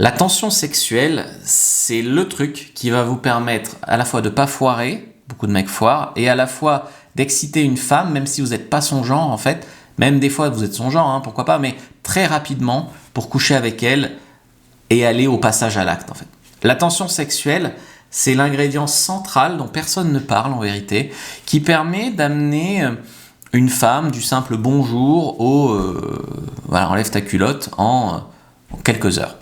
La tension sexuelle, c'est le truc qui va vous permettre à la fois de pas foirer, beaucoup de mecs foirent, et à la fois d'exciter une femme, même si vous n'êtes pas son genre en fait, même des fois vous êtes son genre, pourquoi pas, mais très rapidement pour coucher avec elle et aller au passage à l'acte en fait. La tension sexuelle, c'est l'ingrédient central dont personne ne parle en vérité, qui permet d'amener une femme du simple bonjour au enlève ta culotte en quelques heures.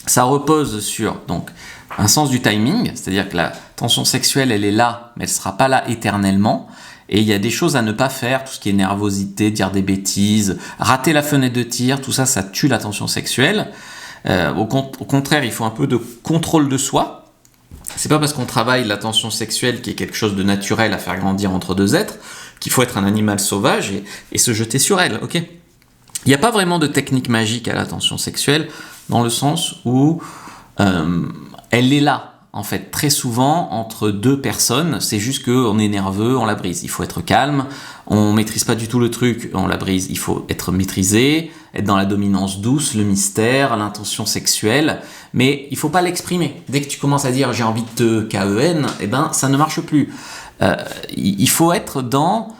Ça repose sur donc un sens du timing, c'est-à-dire que la tension sexuelle, elle est là, mais elle ne sera pas là éternellement. Et il y a des choses à ne pas faire, tout ce qui est nervosité, dire des bêtises, rater la fenêtre de tir, tout ça, ça tue la tension sexuelle. Au contraire, il faut un peu de contrôle de soi. C'est pas parce qu'on travaille la tension sexuelle, qui est quelque chose de naturel à faire grandir entre deux êtres, qu'il faut être un animal sauvage et se jeter sur elle, ok ? Il n'y a pas vraiment de technique magique à la tension sexuelle, dans le sens où elle est là, en fait, très souvent, entre deux personnes. C'est juste qu'on est nerveux, on la brise. Il faut être calme, on ne maîtrise pas du tout le truc, on la brise. Il faut être maîtrisé, être dans la dominance douce, le mystère, l'intention sexuelle, mais il ne faut pas l'exprimer. Dès que tu commences à dire « j'ai envie de te KEN », ça ne marche plus. Il faut être dans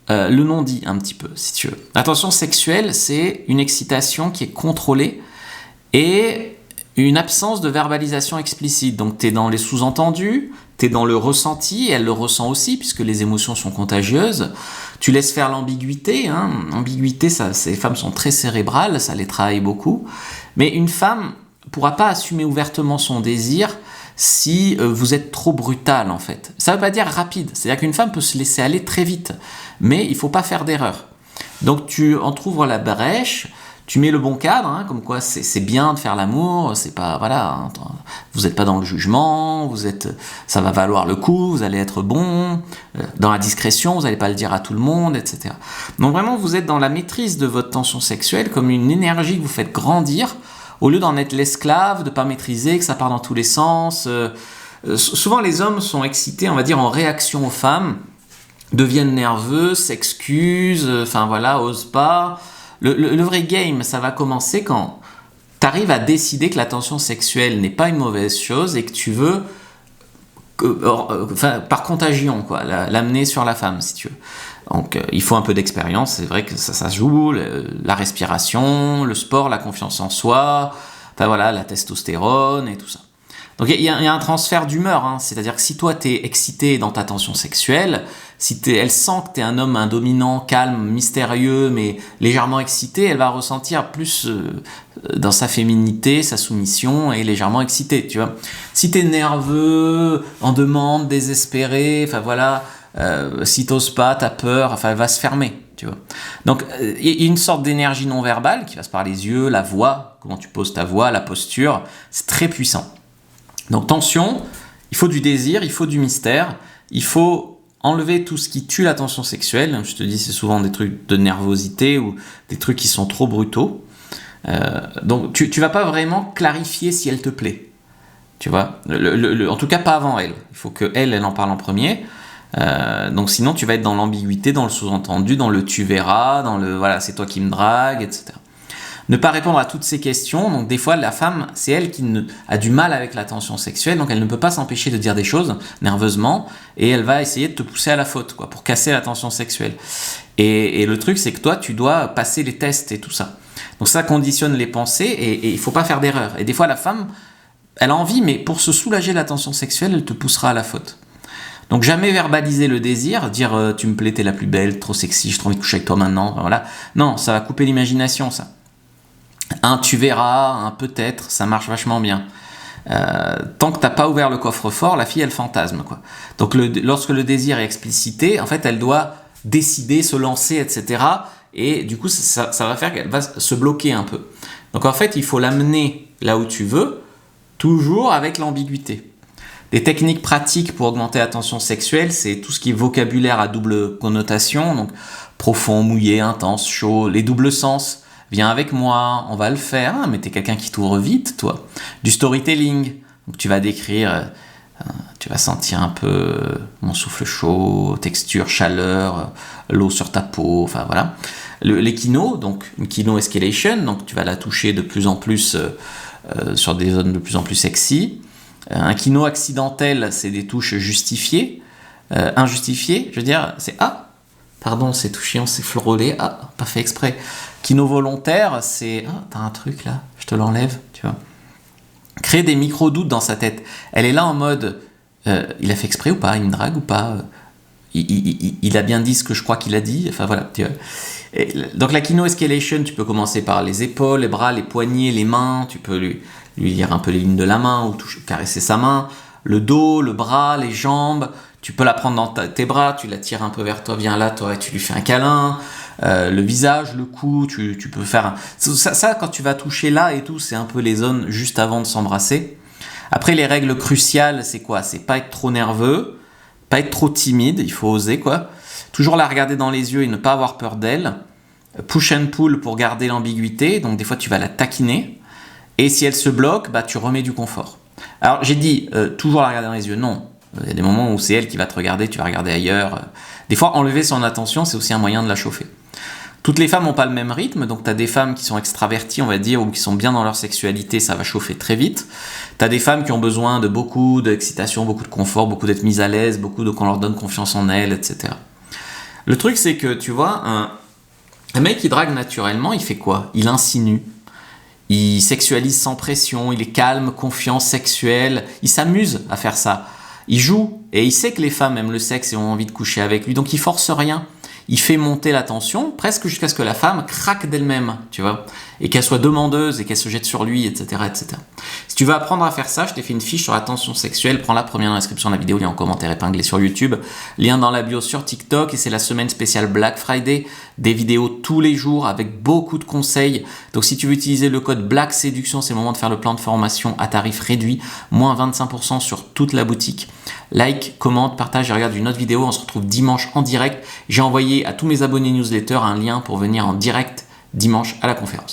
le non-dit un petit peu, si tu veux. La tension sexuelle, c'est une excitation qui est contrôlée et une absence de verbalisation explicite. Donc tu es dans les sous-entendus, tu es dans le ressenti, elle le ressent aussi, puisque les émotions sont contagieuses. Tu laisses faire l'ambiguïté. Ambiguïté, ces femmes sont très cérébrales, ça les travaille beaucoup. Mais une femme ne pourra pas assumer ouvertement son désir si vous êtes trop brutal, en fait. Ça ne veut pas dire rapide, c'est-à-dire qu'une femme peut se laisser aller très vite, mais il ne faut pas faire d'erreur. Donc tu entrouvres la brèche, tu mets le bon cadre, comme quoi c'est bien de faire l'amour, c'est pas, vous n'êtes pas dans le jugement, ça va valoir le coup, vous allez être bon, dans la discrétion, vous n'allez pas le dire à tout le monde, etc. Donc vraiment, vous êtes dans la maîtrise de votre tension sexuelle comme une énergie que vous faites grandir, au lieu d'en être l'esclave, de ne pas maîtriser, que ça part dans tous les sens. Souvent, les hommes sont excités, on va dire, en réaction aux femmes, deviennent nerveux, s'excusent, osent pas. Le vrai game, ça va commencer quand tu arrives à décider que la tension sexuelle n'est pas une mauvaise chose et que tu veux, par contagion, l'amener sur la femme, si tu veux. Donc, il faut un peu d'expérience, c'est vrai que ça se joue, la respiration, le sport, la confiance en soi, la testostérone et tout ça. Donc il y a un transfert d'humeur, c'est-à-dire que si toi t'es excité dans ta tension sexuelle, elle sent que t'es un homme, un dominant, calme, mystérieux, mais légèrement excité, elle va ressentir plus dans sa féminité, sa soumission, et légèrement excitée, tu vois. Si t'es nerveux, en demande, désespéré, si t'oses pas, t'as peur, elle va se fermer, tu vois. Donc il y a une sorte d'énergie non verbale qui passe par les yeux, la voix, comment tu poses ta voix, la posture, c'est très puissant. Donc tension, il faut du désir, il faut du mystère, il faut enlever tout ce qui tue la tension sexuelle. Je te dis, c'est souvent des trucs de nervosité ou des trucs qui sont trop brutaux. Donc tu vas pas vraiment clarifier si elle te plaît. Tu vois, en tout cas pas avant elle. Il faut que elle en parle en premier. Donc sinon tu vas être dans l'ambiguïté, dans le sous-entendu, dans le tu verras, dans le c'est toi qui me drague, etc. Ne pas répondre à toutes ces questions. Donc des fois la femme, c'est elle qui a du mal avec la tension sexuelle, donc elle ne peut pas s'empêcher de dire des choses nerveusement et elle va essayer de te pousser à la faute pour casser la tension sexuelle. Et le truc, c'est que toi tu dois passer les tests et tout ça. Donc ça conditionne les pensées et il faut pas faire d'erreur. Et des fois la femme, elle a envie, mais pour se soulager de la tension sexuelle, elle te poussera à la faute. Donc jamais verbaliser le désir, dire tu me plais, t'es la plus belle, trop sexy, j'ai trop envie de coucher avec toi maintenant, Non, ça va couper l'imagination, ça. Un tu verras, un peut-être, ça marche vachement bien. Tant que t'as pas ouvert le coffre-fort, la fille elle fantasme, Donc lorsque le désir est explicité, en fait elle doit décider, se lancer, etc. Et du coup ça va faire qu'elle va se bloquer un peu. Donc en fait il faut l'amener là où tu veux, toujours avec l'ambiguïté. Des techniques pratiques pour augmenter la tension sexuelle, c'est tout ce qui est vocabulaire à double connotation, donc profond, mouillé, intense, chaud, les doubles sens. Viens avec moi, on va le faire. Mais t'es quelqu'un qui t'ouvre vite, toi. Du storytelling. Donc tu vas décrire, tu vas sentir un peu mon souffle chaud, texture, chaleur, l'eau sur ta peau, Les kinos, donc une kino escalation, donc tu vas la toucher de plus en plus sur des zones de plus en plus sexy. Un kino accidentel, c'est des touches justifiées. Injustifiées, je veux dire, c'est ah, pardon, c'est touché, on s'est frôlé, ah, pas fait exprès. Kino volontaire, c'est ah, t'as un truc là, je te l'enlève, tu vois. Créer des micro-doutes dans sa tête. Elle est là en mode, il a fait exprès ou pas, il me drague ou pas, il a bien dit ce que je crois qu'il a dit, enfin voilà, tu vois. Donc la kino escalation, tu peux commencer par les épaules, les bras, les poignets, les mains, tu peux lui lire un peu les lignes de la main ou caresser sa main, le dos, le bras, les jambes, tu peux la prendre dans tes bras, tu la tires un peu vers toi, viens là, toi, et tu lui fais un câlin, le visage, le cou, tu peux faire... Ça, quand tu vas toucher là et tout, c'est un peu les zones juste avant de s'embrasser. Après, les règles cruciales, c'est quoi? C'est pas être trop nerveux, pas être trop timide, il faut oser quoi. Toujours la regarder dans les yeux et ne pas avoir peur d'elle. Push and pull pour garder l'ambiguïté, donc des fois tu vas la taquiner. Et si elle se bloque, bah, tu remets du confort. Alors j'ai dit toujours la regarder dans les yeux, non. Il y a des moments où c'est elle qui va te regarder, tu vas regarder ailleurs. Des fois enlever son attention, c'est aussi un moyen de la chauffer. Toutes les femmes n'ont pas le même rythme, donc tu as des femmes qui sont extraverties, on va dire, ou qui sont bien dans leur sexualité, ça va chauffer très vite. Tu as des femmes qui ont besoin de beaucoup d'excitation, beaucoup de confort, beaucoup d'être mises à l'aise, beaucoup de qu'on leur donne confiance en elles, etc. Le truc, c'est que, tu vois, un mec qui drague naturellement, il fait quoi? Il insinue. Il sexualise sans pression, il est calme, confiant, sexuel. Il s'amuse à faire ça. Il joue et il sait que les femmes aiment le sexe et ont envie de coucher avec lui, donc il force rien. Il fait monter la tension presque jusqu'à ce que la femme craque d'elle-même, tu vois, et qu'elle soit demandeuse et qu'elle se jette sur lui, etc., etc. Si tu veux apprendre à faire ça, je t'ai fait une fiche sur la tension sexuelle. Prends-la, première dans la description de la vidéo, lien en commentaire épinglé sur YouTube, lien dans la bio sur TikTok, et c'est la semaine spéciale Black Friday, des vidéos tous les jours avec beaucoup de conseils. Donc si tu veux utiliser le code Black Séduction, c'est le moment de faire le plan de formation à tarif réduit, moins 25% sur toute la boutique. Like, commente, partage et regarde une autre vidéo. On se retrouve dimanche en direct. J'ai envoyé à tous mes abonnés newsletter un lien pour venir en direct dimanche à la conférence.